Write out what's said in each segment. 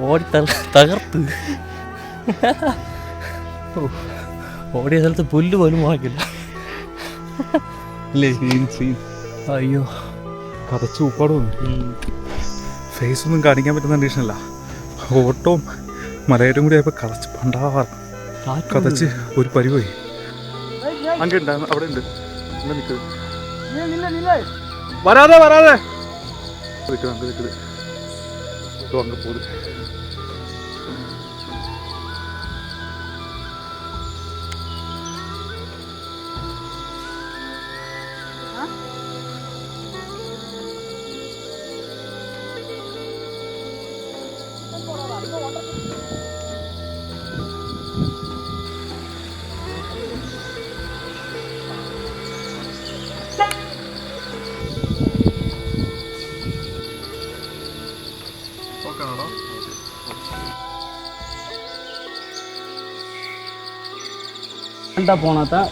ഓടി തകർത്ത് ഓടിയ സ്ഥലത്ത് പുല്ല് പോലും വാങ്ങില്ല. അയ്യോ കഥച്ച് ഉപ്പാടും ഫേസ് ഒന്നും കാണിക്കാൻ പറ്റുന്ന കണ്ടീഷനല്ല. ഓട്ടവും മലയാറ്റവും കൂടി ആയപ്പോൾ കഥച്ച് പണ്ടാവാറ് കഥച്ച് ഒരു പരിവായി. അങ്ങ് ഉണ്ടായിരുന്നു, അവിടെ ഉണ്ട്. വരാതെ വരാതെ നിൽക്കുന്നത് അങ്ങ് പോത്. போனால் தான்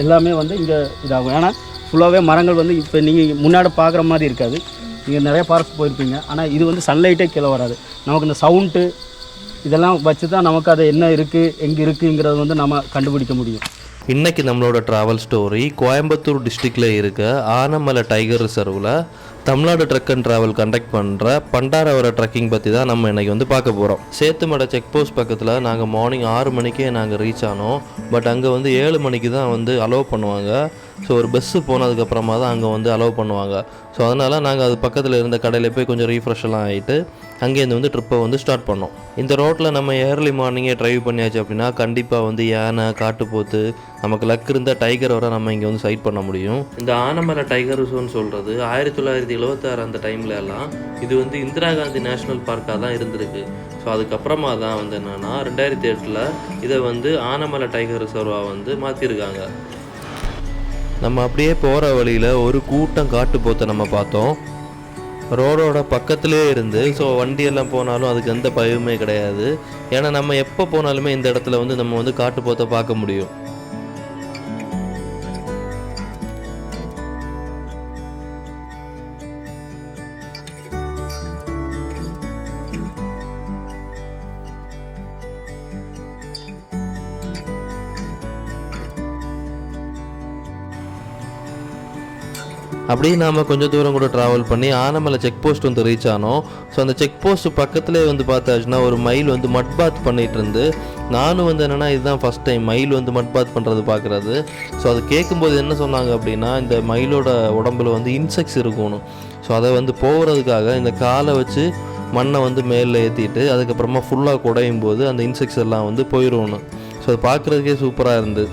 எல்லாமே வந்து இங்கே இதாகும். ஏன்னா ஃபுல்லாகவே மரங்கள் வந்து இப்போ நீங்கள் முன்னாடி பார்க்குற மாதிரி இருக்காது. நீங்கள் நிறைய பார்க் போயிருப்பீங்க, ஆனால் இது வந்து சன்லைட்டே கீழே வராது. நமக்கு இந்த சவுண்டு இதெல்லாம் வச்சு தான் நமக்கு அது என்ன இருக்குது எங்கே இருக்குங்கிறது வந்து நம்ம கண்டுபிடிக்க முடியும். இன்றைக்கி நம்மளோட ட்ராவல் ஸ்டோரி கோயம்புத்தூர் டிஸ்ட்ரிக்டில் இருக்க ஆனமலை டைகர் ரிசர்வில் Tamil Nadu trek and travel conduct பண்ணுற பண்டாரவர ட்ரக்கிங் பற்றி தான் நம்ம இன்றைக்கி வந்து பார்க்க போகிறோம். சேத்துமடை செக் போஸ்ட் பக்கத்தில் நாங்கள் மார்னிங் 6 மணிக்கே நாங்கள் ரீச் ஆனோம். பட் அங்கே வந்து 7 மணிக்கு தான் வந்து அலோவ் பண்ணுவாங்க. ஸோ ஒரு பஸ்ஸு போனதுக்கப்புறமா தான் அங்கே வந்து அலோவ் பண்ணுவாங்க. ஸோ அதனால் நாங்கள் அது பக்கத்தில் இருந்த கடையில் போய் கொஞ்சம் ரீஃப்ரெஷ்லாம் ஆகிட்டு அங்கேருந்து வந்து ட்ரிப்பை வந்து ஸ்டார்ட் பண்ணோம். இந்த ரோட்டில் நம்ம ஏர்லி மார்னிங்கே ட்ரைவ் பண்ணியாச்சு அப்படின்னா கண்டிப்பாக வந்து யானை, காட்டுப்போத்து, நமக்கு லக் இருந்தால் டைகர் வர நம்ம இங்கே வந்து சைட் பண்ண முடியும். இந்த ஆனமலை டைகர் ரிசர்வ்னு சொல்கிறது 1976 அந்த டைமில் எல்லாம் இது வந்து இந்திரா காந்தி நேஷ்னல் பார்க்காக தான் இருந்திருக்கு. ஸோ அதுக்கப்புறமா தான் வந்து என்னென்னா 2008 இதை வந்து ஆனமலை டைகர் ரிசர்வாக வந்து மாற்றிருக்காங்க. நம்ம அப்படியே போகிற வழியில் ஒரு கூட்டம் காட்டுப்போத்தை நம்ம பார்த்தோம். ரோடோட பக்கத்துலேயே இருந்து. ஸோ வண்டியெல்லாம் போனாலும் அதுக்கு எந்த பயமே கிடையாது. ஏன்னா நம்ம எப்போ போனாலுமே இந்த இடத்துல வந்து நம்ம வந்து காட்டுப்போத்தை பார்க்க முடியும். அப்படியே நாம் கொஞ்சம் தூரம் கூட ட்ராவல் பண்ணி ஆனமலை செக் போஸ்ட் வந்து ரீச் ஆனோம். ஸோ அந்த செக் போஸ்ட் பக்கத்துலேயே வந்து பார்த்தாச்சுன்னா ஒரு மயில் வந்து மட் பாத் பண்ணிகிட்டு இருந்து. நானும் வந்து என்னென்னா இதுதான் ஃபஸ்ட் டைம் மயில் வந்து மட் பாத் பண்ணுறது பார்க்குறது. ஸோ அது கேட்கும்போது என்ன சொன்னாங்க அப்படின்னா இந்த மயிலோட உடம்புல வந்து இன்செக்ட்ஸ் இருக்கணும். ஸோ அதை வந்து போகிறதுக்காக இந்த காலை வச்சு மண்ணை வந்து மேலே ஏற்றிட்டு அதுக்கப்புறமா ஃபுல்லாக குடையும் போது அந்த இன்செக்ட்ஸ் எல்லாம் வந்து போயிடணும். ஸோ அது பார்க்குறதுக்கே சூப்பராக இருந்தது.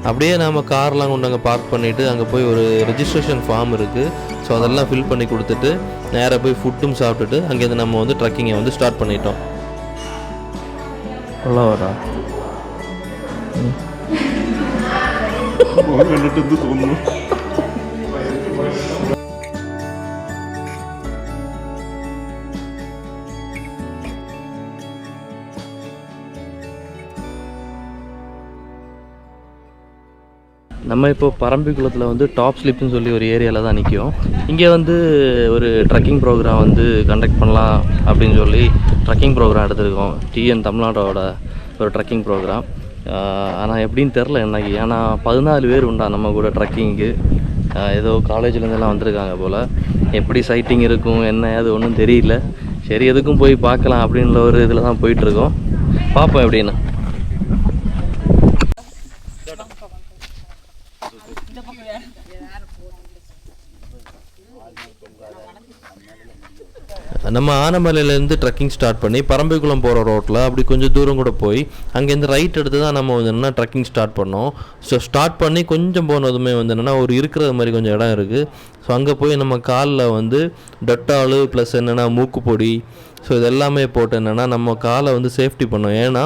அப்படியே நாம் கார்லாம் கொண்டு அங்கே பார்க் பண்ணிவிட்டு அங்கே போய் ஒரு ரெஜிஸ்ட்ரேஷன் ஃபார்ம் இருக்குது. ஸோ அதெல்லாம் ஃபில் பண்ணி கொடுத்துட்டு நேராக போய் ஃபுட்டும் சாப்பிட்டுட்டு அங்கேருந்து நம்ம வந்து ட்ரக்கிங்கை வந்து ஸ்டார்ட் பண்ணிட்டோம். நல்லா வரா தோணும். நம்ம இப்போ பரம்பிக்குளத்தில் வந்து டாப் ஸ்லிப்னு சொல்லி ஒரு ஏரியாவில் தான் நிற்கும். இங்கே வந்து ஒரு ட்ரக்கிங் ப்ரோக்ராம் வந்து கண்டக்ட் பண்ணலாம் அப்படின்னு சொல்லி ட்ரக்கிங் ப்ரோக்ராம் எடுத்திருக்கோம். டிஎன் தமிழ்நாடோட ஒரு ட்ரக்கிங் ப்ரோக்ராம். ஆனால் எப்படின்னு தெரில எனக்கு. ஏன்னா 14 பேர் உண்டா நம்ம கூட ட்ரக்கிங்கு. ஏதோ காலேஜ்லேருந்தெல்லாம் வந்திருக்காங்க போல். எப்படி சைட்டிங் இருக்கும் என்ன அது ஒன்றும் தெரியல. சரி எதுக்கும் போய் பார்க்கலாம் அப்படின்ற ஒரு இதில் தான் போயிட்டுருக்கோம். பார்ப்போம் எப்படின்னு. நம்ம ஆனமலையிலேருந்து ட்ரக்கிங் ஸ்டார்ட் பண்ணி பரம்பிக்குளம் போகிற ரோட்டில் அப்படி கொஞ்சம் தூரம் கூட போய் அங்கேருந்து ரைட் எடுத்து தான் நம்ம வந்து என்னென்னா ட்ரக்கிங் ஸ்டார்ட் பண்ணோம். ஸோ ஸ்டார்ட் பண்ணி கொஞ்சம் போனதுமே வந்து என்னென்னா ஒரு இருக்கிறது மாதிரி கொஞ்சம் இடம் இருக்குது. ஸோ அங்கே போய் நம்ம காலில் வந்து டெட்டாலு ப்ளஸ் என்னென்னா மூக்குப்பொடி, ஸோ இது எல்லாமே போட்டு என்னென்னா நம்ம காலை வந்து சேஃப்டி பண்ணோம். ஏன்னா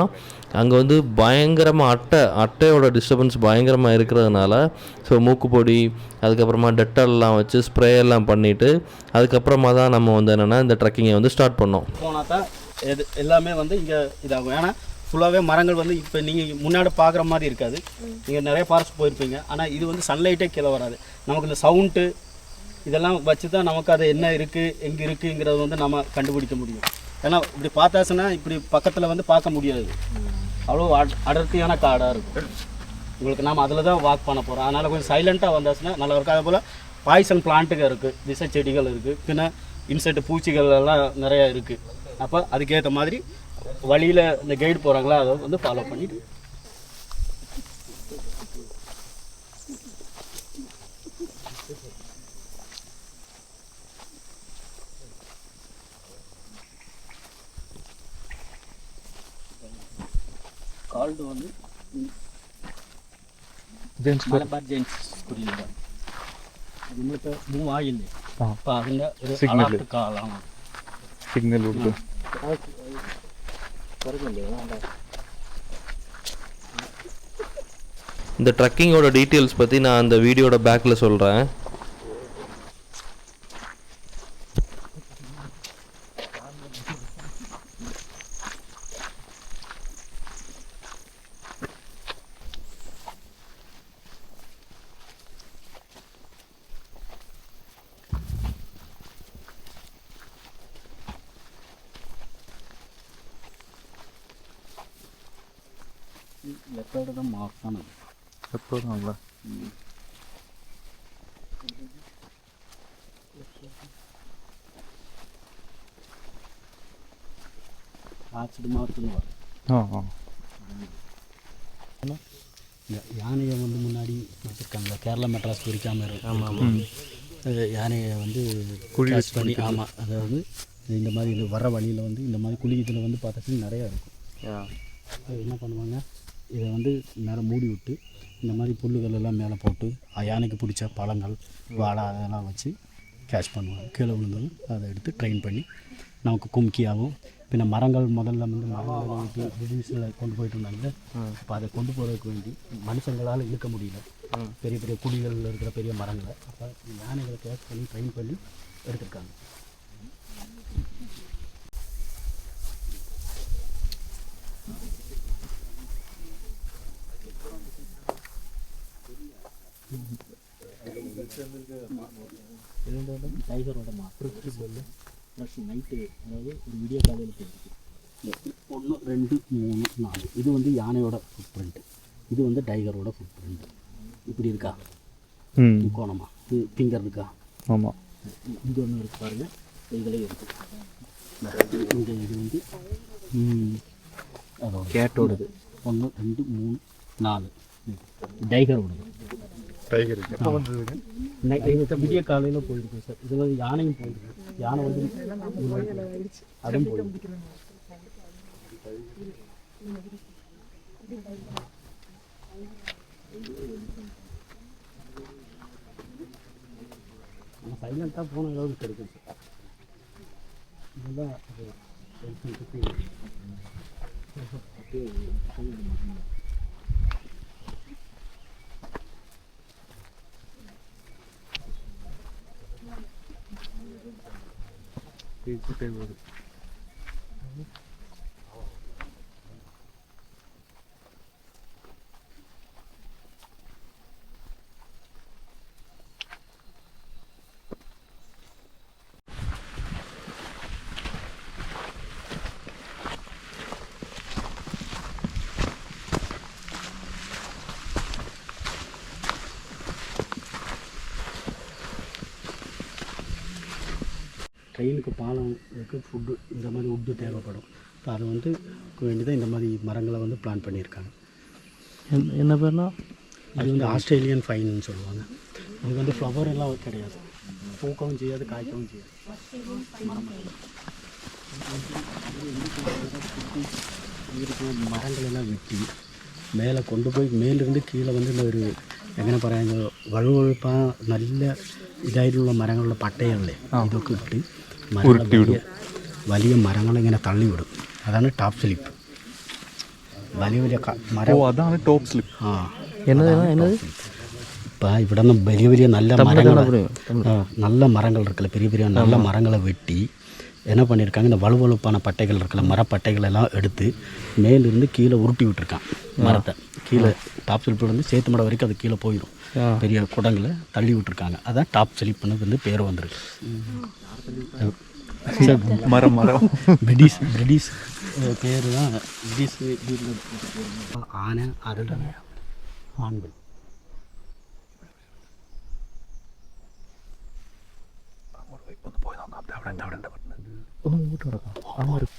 அங்கே வந்து பயங்கரமாக அட்டையோட டிஸ்டர்பன்ஸ் பயங்கரமாக இருக்கிறதுனால ஸோ மூக்குப்பொடி அதுக்கப்புறமா டெட்டால்லாம் வச்சு ஸ்ப்ரே எல்லாம் பண்ணிவிட்டு அதுக்கப்புறமா தான் நம்ம வந்து என்னென்னா இந்த ட்ரெக்கிங்கை வந்து ஸ்டார்ட் பண்ணோம். போனால் தான் எல்லாமே வந்து இங்கே இதாகும். ஏன்னா ஃபுல்லாகவே மரங்கள் வந்து இப்போ நீங்கள் முன்னாடி பார்க்குற மாதிரி இருக்காது. நீங்கள் நிறைய ஃபாரஸ்ட் போயிருப்பீங்க, ஆனால் இது வந்து சன்லைட்டே கீழே வராது. நமக்கு இந்த சவுண்டு இதெல்லாம் வச்சு தான் நமக்கு அது என்ன இருக்குது எங்கே இருக்குங்கிறது வந்து நம்ம கண்டுபிடிக்க முடியும். ஏன்னா இப்படி பார்த்தாச்சுன்னா இப்படி பக்கத்தில் வந்து பார்க்க முடியாது, அவ்வளோ அடர்த்தியான காடாக இருக்கும். உங்களுக்கு நாம் அதில் தான் வாக் பண்ண போகிறோம். அதனால் கொஞ்சம் சைலண்ட்டாக வந்தாச்சுன்னா நல்லா இருக்கும். அதே போல் பாய்சன் பிளான்ட்டுங்க இருக்குது, விஷ செடிகள் இருக்குது, பின்ன இன்செக்ட் பூச்சிகள் எல்லாம் நிறையா இருக்குது. அப்போ அதுக்கேற்ற மாதிரி வழியில் இந்த கைடு போகிறாங்களா அதை வந்து ஃபாலோ பண்ணிட்டு கால்டு வந்து മലബാർ ജെയിൻസ് കുടിയില്ല നമ്മളിപ്പോൾ മൂവ് ആയില്ലേ അപ്പോൾ അതിൻ്റെ ഒരു അലർട്ട് കാലാണ് സിഗ്നൽ കൊടുത്തു. இந்த ட்ரெக்கிங்கோட டீட்டெயில்ஸ் பற்றி நான் அந்த வீடியோட பேக்கில் சொல்கிறேன். ലെഫ്റ്റോടെ മാർക്കാണ് എപ്പോഴാണല്ലേ ஆக்சிடு மார்க்குன்னு வரும். யானையை வந்து முன்னாடி வச்சுருக்காங்க, கேரளா மெட்ராஸ் குறிக்காமல் இருக்கும். யானையை வந்து குழி பண்ணி ஆமாம், அதாவது இந்த மாதிரி இது வர வழியில் வந்து இந்த மாதிரி குழி இதில் வந்து பார்த்தாச்சும் நிறையா இருக்கும். என்ன பண்ணுவாங்க, இதை வந்து மேலே மூடி விட்டு இந்த மாதிரி புல்லுகள் எல்லாம் மேலே போட்டு யானைக்கு பிடிச்ச பழங்கள் வாழை அதெல்லாம் வச்சு கேட்ச் பண்ணுவாங்க. கீழே விழுந்ததும் அதை எடுத்து ட்ரெயின் பண்ணி நமக்கு கும்கியாகவும் பின்ன மரங்கள் முதல்ல வந்து மரங்களை பிரிட்டிஷில் கொண்டு போயிட்டு இருந்தாங்க. இப்போ அதை கொண்டு போகிறதுக்கு வேண்டி மனுஷங்களால் இழுக்க முடியல, பெரிய பெரிய குழிகளில் இருக்கிற பெரிய மரங்களை. அப்போ யானைகளை கேட்ச் பண்ணி ட்ரெயின் பண்ணி எடுத்துருக்காங்க. டைகரோட மாற்று சொல்லு ப்ளஸ் நைட்டு, அதாவது ஒரு வீடியோ காலையில் போயிருக்கு. 1 2 3 4 இது வந்து யானையோட ஃபுட் பிரிண்ட்டு, இது வந்து டைகரோட ஃபுட் பிரிண்ட்டு. இப்படி இருக்கா கோணமா, இது ஃபிங்கர் இருக்கா? ஆமாம். இங்கே ஒன்று இருக்கு பாருங்கள், இதுலேயே இருக்குது. இங்கே இது வந்து அதோட கேட்டோடது 1 2 3 4 டைகரோடது. டைகர் எப்போ வந்ததுங்க? விடிய காலையில் போயிருக்கு சார். இது வந்து யானையும் போயிருக்கு, யானை வந்து அதுவும் போயிருக்கு. நம்ம சைலண்ட்டாக போன அளவுக்கு கிடைக்கும் சார். இதெல்லாம் வரும். ட்ரெயினுக்கு பாலம் இருக்குது, ஃபுட்டு இந்த மாதிரி உட்டு தேவைப்படும். இப்போ அதை வந்து வேண்டிதான் இந்த மாதிரி மரங்களை வந்து பிளான் பண்ணியிருக்காங்க. என்ன பேர்னா அது வந்து ஆஸ்திரேலியன் ஃபைன்னு சொல்லுவாங்க. இது வந்து ஃப்ளவர் எல்லாம் கிடையாது, பூக்கவும் செய்யாது காய்க்கவும் செய்யாது. மரங்கள் எல்லாம் வெட்டி மேலே கொண்டு போய் மேலிருந்து கீழே வந்து இந்த ஒரு എങ്ങനെ പറയാൻ വഴുവഴുപ്പാൻ നല്ല ഇതായിട്ടുള്ള മരങ്ങളുടെ പട്ടയല്ലേ ഇതൊക്കെ ഇട്ട് വലിയ മരങ്ങളിങ്ങനെ തള്ളിവിടും. അതാണ് ടോപ്പ് സ്ലിപ്പ്. വലിയ വലിയ മരം. അതാണ് ടോപ്പ് സ്ലിപ്പ്. ആ എന്നത് இப்போ ഇവിടെ നിന്ന് വലിയ വലിയ നല്ല മരങ്ങൾ நல்ல மரங்கள் இருக்குல்ல, பெரிய பெரிய நல்ல மரங்களை வெட்டி என்ன பண்ணியிருக்காங்க, இந்த வலுவழுப்பான பட்டைகள் இருக்குல்ல, மரப்பட்டைகள் எல்லாம் எடுத்து மேலிருந்து கீழே உருட்டி விட்டுருக்கான் மரத்தை. கீழே டாப் ஸ்லிப்பில் வந்து சேத்துமடை வரைக்கும் அது கீழே போயிடும். பெரிய குடங்களை தள்ளி விட்டுருக்காங்க. அதான் டாப் ஸ்லிப்னு வந்து பேர் வந்திருக்கு. மரம் மரம் பிரிட்டிஷ் பேர் தான் பிரிட்டிஷ். ஆனை அருள் ஆண்கள் ഒന്ന് മുമ്പോട്ട് കിടക്കാം. ആ മരം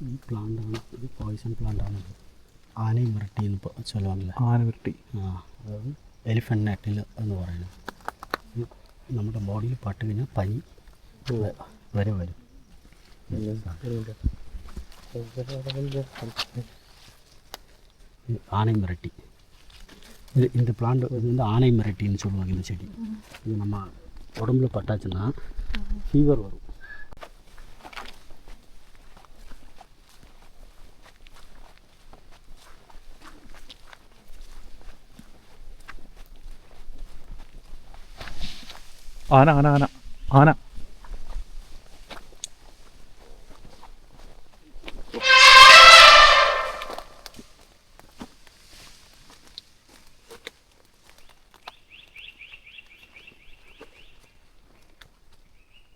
ഈ പ്ലാന്റാണ്, ഇത് പോയിസൺ പ്ലാന്റാണ്. ആനയും മിരട്ടി എന്ന് ചൊല്ലുവാണല്ലേ, ആന മിരട്ടി. അതായത് എലിഫൻ്റ് നാറ്റിൽ എന്ന് പറയുന്നത്. ഇത് നമ്മുടെ ബോഡിയിൽ പട്ട് കഴിഞ്ഞാൽ പനി വരെ വരും. ஆனை மிரட்டி, இது இந்த பிளான்ட் இது வந்து ஆனை மிரட்டின்னு சொல்லுவாங்க. இந்த செடி இது நம்ம உடம்புல பட்டாச்சுன்னா ஃபீவர் வரும். ആന ആന ആന ആന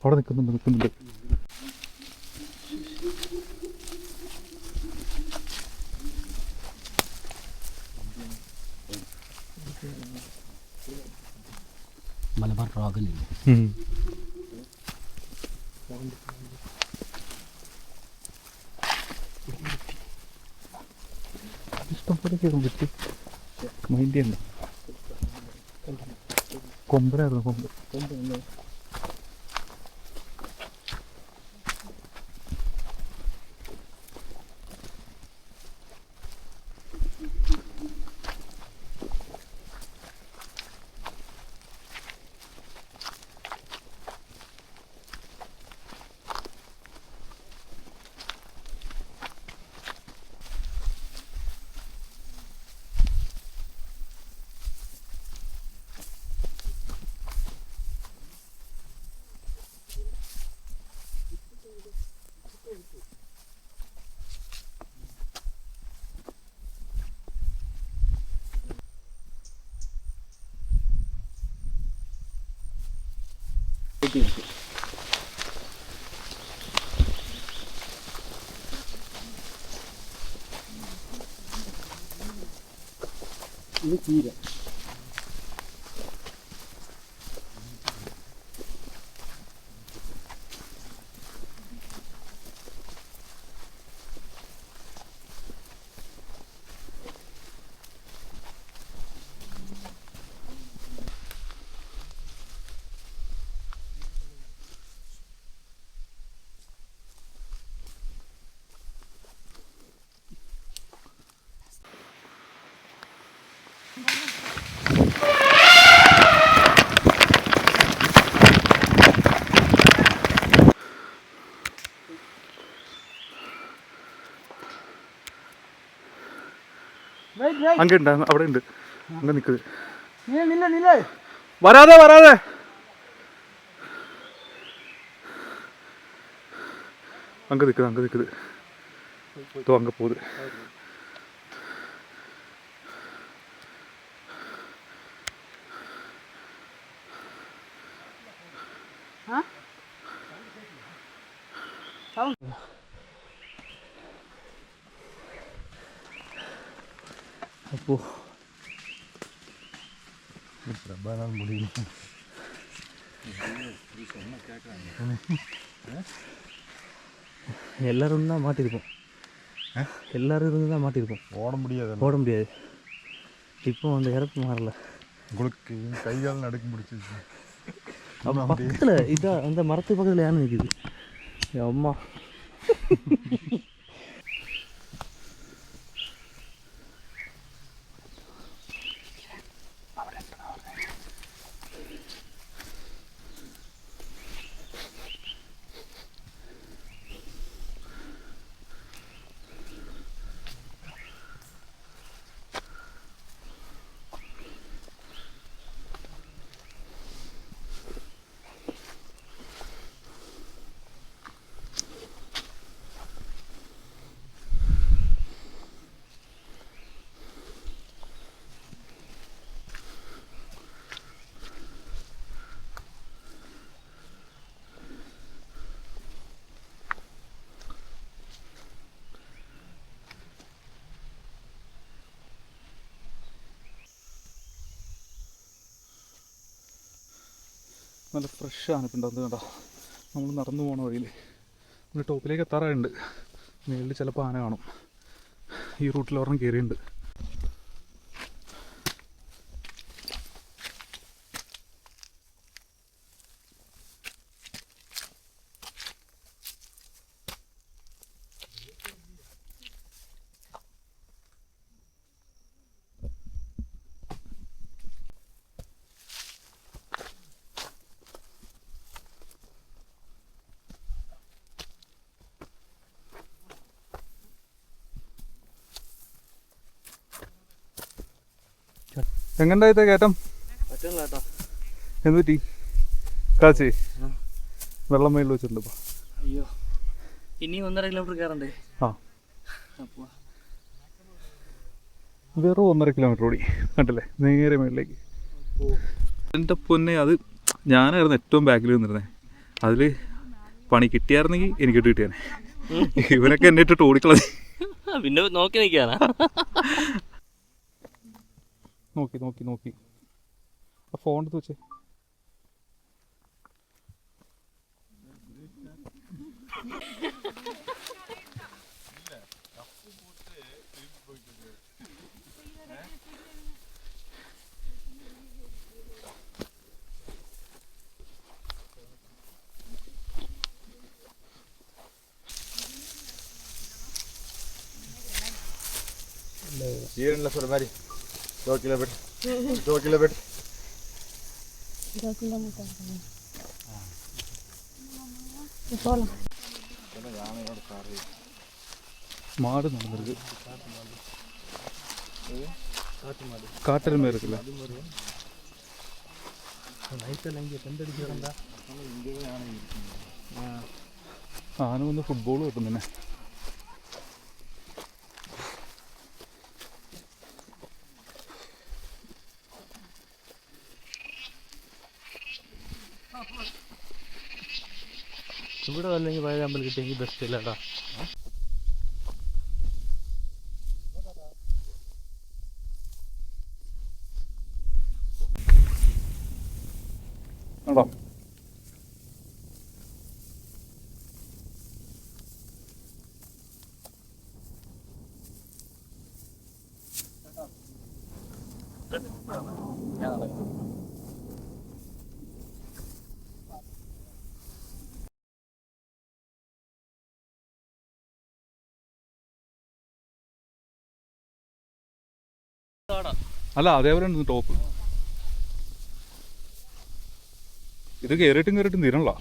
അവിടെ നിൽക്കുന്നുണ്ട്. മലബാർ ഡ്രാഗണില്ലേ, ഇഷ്ടംപോലെ കേൾക്കും. മൈൻഡ് ഉണ്ട്. കൊമ്പനായിരുന്നു കൊമ്പ്. ഇത് ചീര. അങ്ങ് ഉണ്ട്, അവിടെ ഉണ്ട്. അങ്ങ് നിൽക്കുന്നത്. நில்ல நில்ல വരാതെ വരാതെ. அங்கே நிற்குது, அங்கே நிற்குது. இதோ அங்கே போகுது. அப்போ முடியும். எல்லாரும் தான் மாட்டிருப்போம். எல்லாரும் இருந்து தான் மாட்டிருப்போம். ஓட முடியாது. இப்போ அந்த இறப்பு மாறல. உங்களுக்கு கைகால் நடுக்க முடிச்சிருச்சு. பக்கத்தில் இதான் அந்த மரத்து பக்கத்தில் யானை நிற்குது. அம்மா നല്ല ഫ്രഷ് ആനപ്പുണ്ടാകുന്നത് കണ്ടോ. നമ്മൾ നടന്നു പോകണ വഴിയിൽ നമ്മൾ ടോപ്പിലേക്ക് എത്താറായുണ്ട്. മേളിൽ ചിലപ്പോൾ ആന കാണും. ഈ റൂട്ടിൽ ഒരെണ്ണം കയറിയുണ്ട്. എങ്ങണ്ടായിട്ടേ കയറ്റം? പറ്റില്ല കേട്ടോ. എന്ത് പറ്റി? കാച്ചി വെള്ളം മേളിൽ വെച്ചിട്ടുണ്ട് ഇപ്പോൾ. അയ്യോ, ഇനി 1.5 കിലോമീറ്റർ കയറണ്ടേ? ആ, വെറും 1.5 കിലോമീറ്റർ ഓടി. കണ്ടില്ലേ, നേരെ മേളിലേക്ക്. എൻ്റെ പൊന്നെ, അത് ഞാനായിരുന്നു ഏറ്റവും ബാക്കിൽ നിന്നിരുന്നേ. അതിൽ പണി കിട്ടിയായിരുന്നെങ്കിൽ എനിക്ക് കിട്ടിയാനെ. ഇവനൊക്കെ എന്നെ ഇട്ടിട്ട് ഓടിക്കളഞ്ഞു. പിന്നെ നോക്കി നിൽക്കാനാ. നോക്കി നോക്കി നോക്കി ആ ഫോൺ എടുത്ത് വെച്ചേ. ஈரன்ல சொல்ற மாதிரி 2 கிலோமீட்டர் 2 கிலோமீட்டர் போகலாம். மாடு நடந்திருக்கு. காட்டெருமை இருக்குல்ல, நைட்டில் இங்கே பெண்டடிக்கிறா. ആന വന്ന് ഫുട്ബോൾ കിട്ടും തന്നെ. ഇവിടെ വല്ലെങ്കിൽ പഴയ അമ്പലം കിട്ടിയെങ്കിൽ ബെസ്റ്റ് ഇല്ലടാ. ആണോ? അല്ല, അതേപോലെ ടോപ്പ് ഇത് കയറിയിട്ടും തീരണല്ലോ.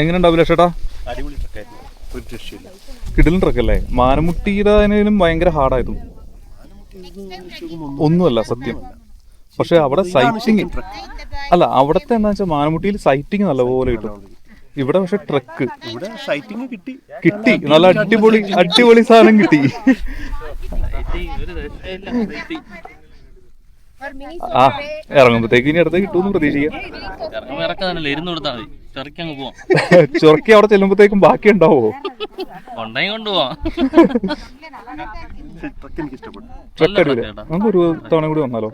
എങ്ങനെയുണ്ട് അഭിലാഷേട്ടാ? അടിപൊളി ട്രക്കായിരുന്നു, ഒരു രക്ഷയില്ല. കിടിലൻ ട്രക്കല്ലേ? മാനമുട്ടിയുടേതിനും ഭയങ്കര ഹാർഡായിരുന്നു. ഒന്നുമല്ല സത്യം. പക്ഷെ അവിടെ സൈറ്റിങ് അല്ല, അവിടത്തെ എന്താ വെച്ചാൽ മാനമുട്ടിയിൽ സൈറ്റിങ് നല്ലപോലെ കിട്ടും. ഇവിടെ പക്ഷെ ട്രക്ക് ഇവിടെ സൈറ്റിങ് കിട്ടി. നല്ല അടിപൊളി സാധനം കിട്ടി. ആ ഇറങ്ങുമ്പോഴത്തേക്ക് ഇനി അടുത്ത് കിട്ടുമെന്ന് പ്രതീക്ഷിക്കാം. ചൊറക്കി അവിടെ ചെല്ലുമ്പോഴത്തേക്കും ബാക്കി ഉണ്ടാവോ? ട്രക്ക് എനിക്ക് ഇഷ്ടപ്പെട്ടു. ട്രക്ക് അടിപൊളി. നമുക്ക് ഒരു തവണ കൂടി വന്നാലോ?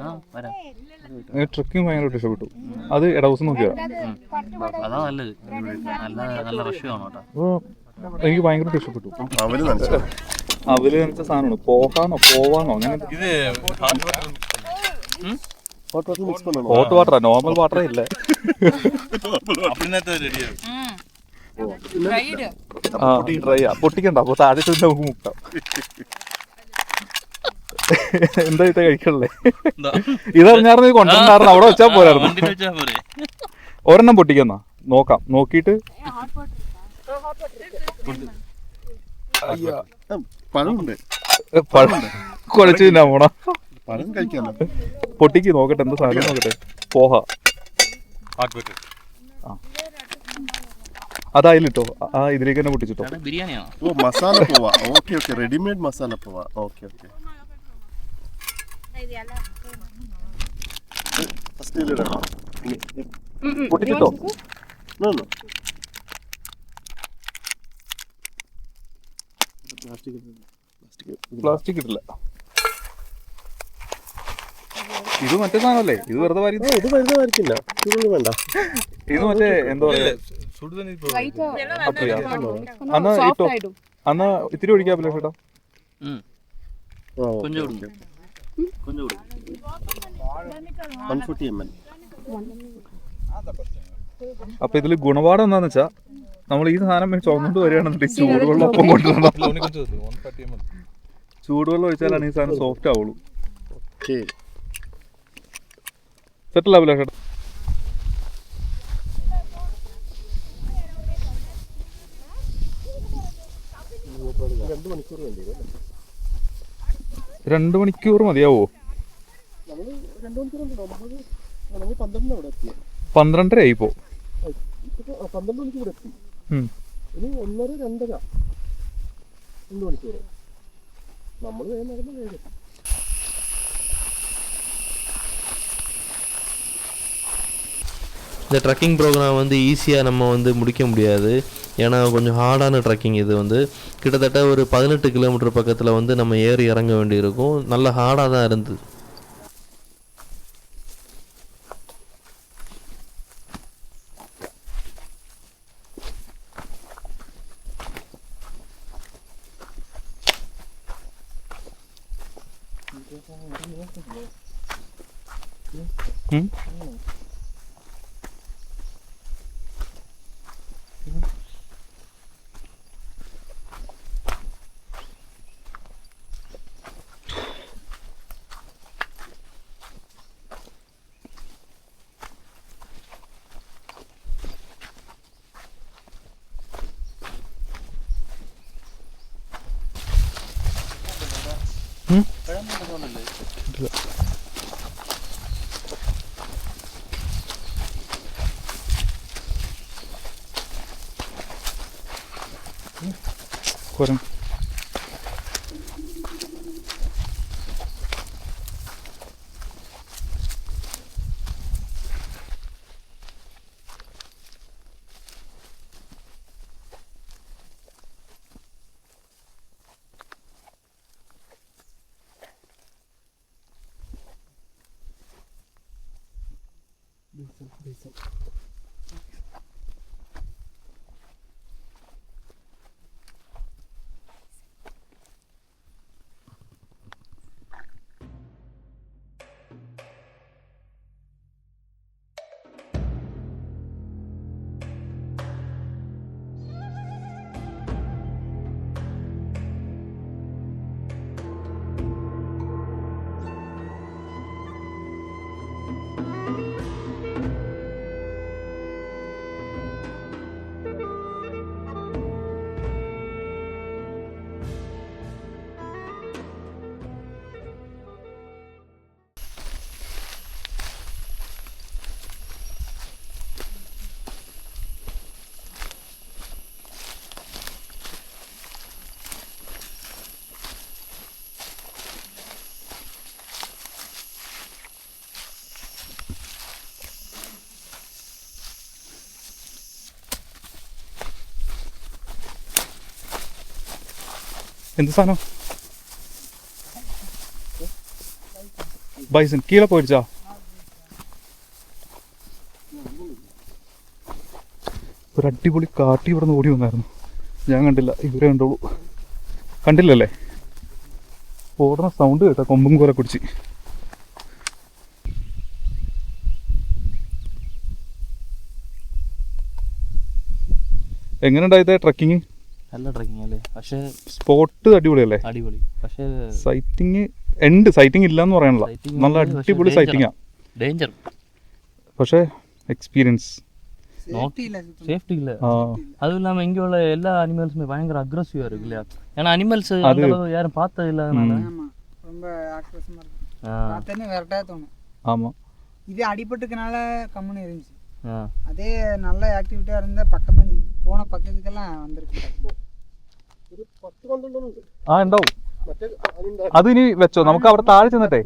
ട്രക്കിങ് ഭയങ്കര ഇഷ്ടപ്പെട്ടു. അത് ഇടവസം നോക്കിയാ എനിക്ക് ഭയങ്കര ഇഷ്ടപ്പെട്ടു. അവല് നനച്ച സാധനമാണ്. പോവാന്നോ അങ്ങനെ. ഹോട്ട് വാട്ടറാ, നോർമൽ വാട്ടറേ ഇല്ല. പൊട്ടിക്കണ്ട, അപ്പൊ താഴെ നമുക്ക് മുക്കാം. എന്താ ഇത് കഴിക്കണല്ലേ? ഇതറിഞ്ഞായിരുന്നു കൊണ്ടുവന്നായിരുന്നു, അവിടെ വെച്ചാ പോരായിരുന്നു. ഒരെണ്ണം പൊട്ടിക്കുന്ന നോക്കാം, നോക്കിട്ട് കുഴച്ച് തിന്നാ പോണ. പൊട്ടിക്ക് നോക്കട്ടെ, എന്താ സാധനം നോക്കട്ടെ. പോഹ അതായിട്ടോ, ആ ഇതിലേക്ക് തന്നെ പൊട്ടിച്ചിട്ടോ. മസാല പോവാ. ഓക്കെ ഓക്കെ, റെഡിമെയ്ഡ് മസാല പോവാ. Okay okay. പൊട്ടിച്ചിട്ടോ? പ്ലാസ്റ്റിക് ഇട്ടില്ല. ഇത് മറ്റേ സാധനമല്ലേ? ഇത് വെറുതെ വാരി. ഇത് വെറുതെ വാരിക്കില്ല, ചൂട് വേണ്ട. ഇത് മറ്റേ എന്താ പറയാ, അന്നാ ഇത്തിരി ഒഴിക്കാ ചേട്ടാ. അപ്പൊ ഇതില് ഗുണപാഠം എന്താന്ന് വെച്ചാ, നമ്മൾ ഈ സാധനം ചുവന്നുകൊണ്ട് വരികയാണെന്നുണ്ടെങ്കിൽ ചൂടുവെള്ളം ഒപ്പം കൊണ്ടുവരണം. ചൂടുവെള്ളം ഒഴിച്ചാലാണ് ഈ സാധനം സോഫ്റ്റ് ആവുള്ളൂ. സെറ്റിൽ ആവില്ല ചേട്ടാ. രണ്ട് മണിക്കൂർ മതിയാവോ? 12:30 ആയിപ്പോ. 12 മണിക്കൂർ എത്തി. ഇനി 1:30-2:30 2 മണിക്കൂർ നമ്മൾ വേഗം നടന്ന് വേഗം. இந்த ட்ரக்கிங் ப்ரோக்ராம் வந்து ஈஸியாக நம்ம வந்து முடிக்க முடியாது. ஏன்னா கொஞ்சம் ஹார்டான ட்ரக்கிங். இது வந்து கிட்டத்தட்ட ஒரு 18 கிலோமீட்டர் பக்கத்தில் வந்து நம்ம ஏறி இறங்க வேண்டியிருக்கும். நல்ல ஹார்டாக தான் இருந்தது. Corren. എന്ത് സാധനം? ബൈസൺ കീഴെ പോയിടിച്ചാ? ഒരു അടിപൊളി കാട്ടി ഇവിടെ നിന്ന് ഓടി വന്നായിരുന്നു. ഞാൻ കണ്ടില്ല, ഇവരെ കണ്ടോളൂ. കണ്ടില്ലല്ലേ? ഓടുന്ന സൗണ്ട് കേട്ടോ, കൊമ്പും കോല കുടിച്ച്. എങ്ങനെ ഉണ്ടായത് ട്രക്കിങ്? നല്ല ട്രക്കിംഗ് അല്ലേ? പക്ഷേ സ്പോട്ട് അടിപൊളിയല്ലേ? അടിപൊളി. പക്ഷേ സൈറ്റിംഗ് ഇല്ലാന്ന് പറയാനുള്ള നല്ല അടിപൊളി സൈറ്റിങ്ങാ. ഡേഞ്ചർ. പക്ഷേ എക്സ്പീരിയൻസ് சேஃப்டி இல்லை. அதுவும் இல்லாமல் இங்கே உள்ள எல்லா அனிமல்ஸுமே பயங்கர அக்ரெசிவாக இருக்கு இல்லையா? ஏன்னா அனிமல்ஸ் யாரும் பார்த்தது இல்லாதனால ரொம்ப ஆக்ரோஷமாக இருக்கு. பார்த்தோன்னே விரட்டாக தோணும். ஆமாம். இது அடிபட்டுக்கனால கம்முன்னு இருந்துச்சு. அதே நல்ல ஆக்டிவிட்டியாக இருந்தால் பக்கமாக போன பக்கத்துக்கெல்லாம் வந்திருக்கு. ഉണ്ടാവും. അതിനി വെച്ചോ, നമുക്ക് അവിടെ താഴെ ചെന്നിട്ടേ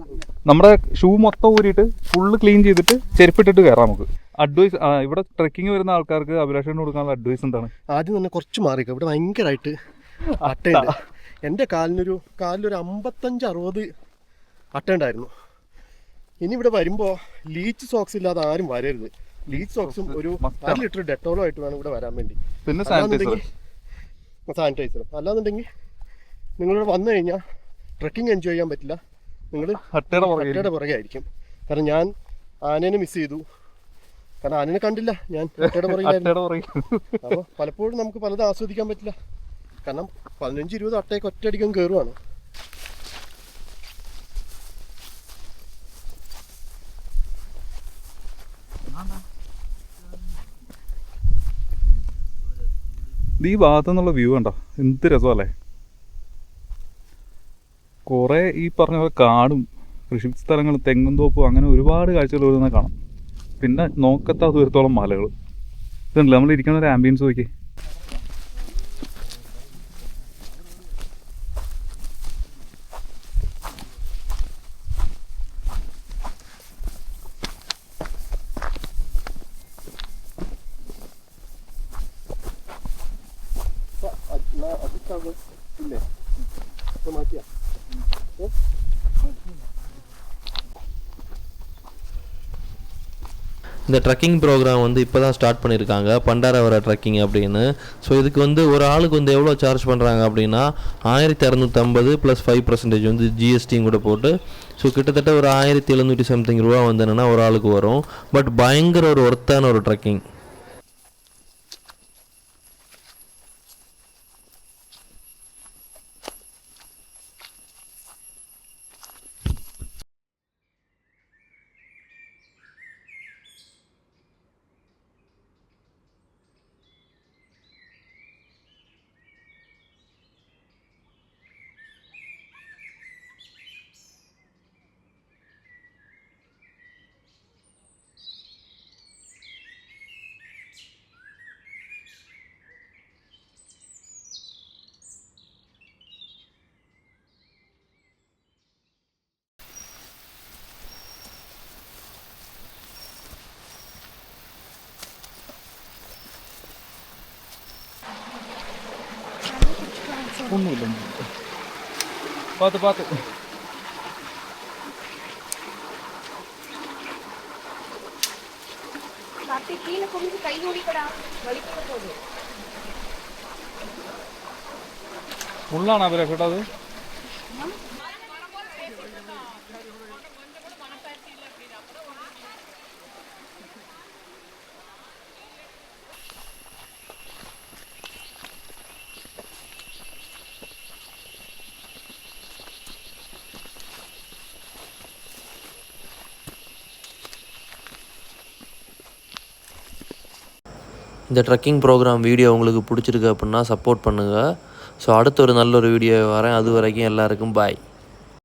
നമ്മുടെ ഷൂ മൊത്തം ഊരിയിട്ട് ഫുള്ള് ക്ലീൻ ചെയ്തിട്ട് ചെരുപ്പിട്ടിട്ട് കയറാം നമുക്ക്. അഡ്വൈസ് ഇവിടെ ട്രെക്കിങ് വരുന്ന ആൾക്കാർക്ക് അഭിലാഷന് കൊടുക്കാനുള്ള അഡ്വൈസ് എന്താണ്? ആദ്യം തന്നെ കുറച്ച് മാറിക്കാം. ഇവിടെ ഭയങ്കരമായിട്ട് അട്ടയുണ്ട്. എൻ്റെ കാലിലൊരു 55-60 അട്ടയുണ്ടായിരുന്നു. ഇനി ഇവിടെ വരുമ്പോൾ ലീച്ച് സോക്സ് ഇല്ലാതെ ആരും വരരുത്. ലീച്ച് സോക്സും ഒരു 1 ലിറ്റർ ഡെറ്റോളും ആയിട്ട് വേണം ഇവിടെ വരാൻ വേണ്ടി. പിന്നെ സാനിറ്റൈസറും. അല്ലാന്നുണ്ടെങ്കിൽ നിങ്ങളിവിടെ വന്നു കഴിഞ്ഞാൽ ട്രെക്കിംഗ് എൻജോയ് ചെയ്യാൻ പറ്റില്ല. നിങ്ങൾ അട്ടയുടെ പുറകെ ആയിരിക്കും. കാരണം ഞാൻ ആനേനെ മിസ് ചെയ്തു. കാരണം ആനേനെ കണ്ടില്ല, ഞാൻ അട്ടയുടെ പുറകിലായിരുന്നു. അപ്പോൾ പലപ്പോഴും നമുക്ക് പലതും ആസ്വദിക്കാൻ പറ്റില്ല. കാരണം 15-20 അട്ടയൊക്കെ ഒറ്റയടിക്കും കയറുവാണ്. ഈ ഭാഗത്തു നിന്നുള്ള വ്യൂ കണ്ടോ, എന്ത് രസമല്ലേ? കുറേ ഈ പറഞ്ഞ പോലെ കാടും കൃഷി സ്ഥലങ്ങളും തെങ്ങും തോപ്പും അങ്ങനെ ഒരുപാട് കാഴ്ചകൾ വരുന്ന കാണാം. പിന്നെ നോക്കത്താ ദൂരത്തോളം മലകൾ. ഇതുണ്ടല്ലോ നമ്മൾ ഇരിക്കുന്ന ഒരു ആംബിയൻസ് നോക്കി. இந்த ட்ரக்கிங் ப்ரோக்ராம் வந்து இப்போ தான் ஸ்டார்ட் பண்ணியிருக்காங்க, பண்டாரவர ட்ரக்கிங் அப்படின்னு. ஸோ இதுக்கு வந்து ஒரு ஆளுக்கு வந்து எவ்வளோ சார்ஜ் பண்ணுறாங்க அப்படின்னா 1650 + 5% வந்து ஜிஎஸ்டியும் கூட போட்டு, ஸோ கிட்டத்தட்ட ஒரு 1700 சம்திங் ரூபா வந்து என்னென்னா ஒரு ஆளுக்கு வரும். பட் பயங்கர ஒரு ஒர்த்தான ஒரு ட்ரக்கிங். ഒന്നുമില്ല, பார்த்து கீழே குமிஞ்சு கை ஓடிக்கடா வலிக்கிற போது ഫുള്ളാണ് അഭിലാഷ് അത്. இந்த ட்ரக்கிங் ப்ரோக்ராம் வீடியோ உங்களுக்கு பிடிச்சிருக்கு அப்படின்னா சப்போர்ட் பண்ணுங்கள். ஸோ அடுத்த ஒரு நல்ல ஒரு வீடியோ வரேன். அது வரைக்கும் எல்லாருக்கும் பாய்.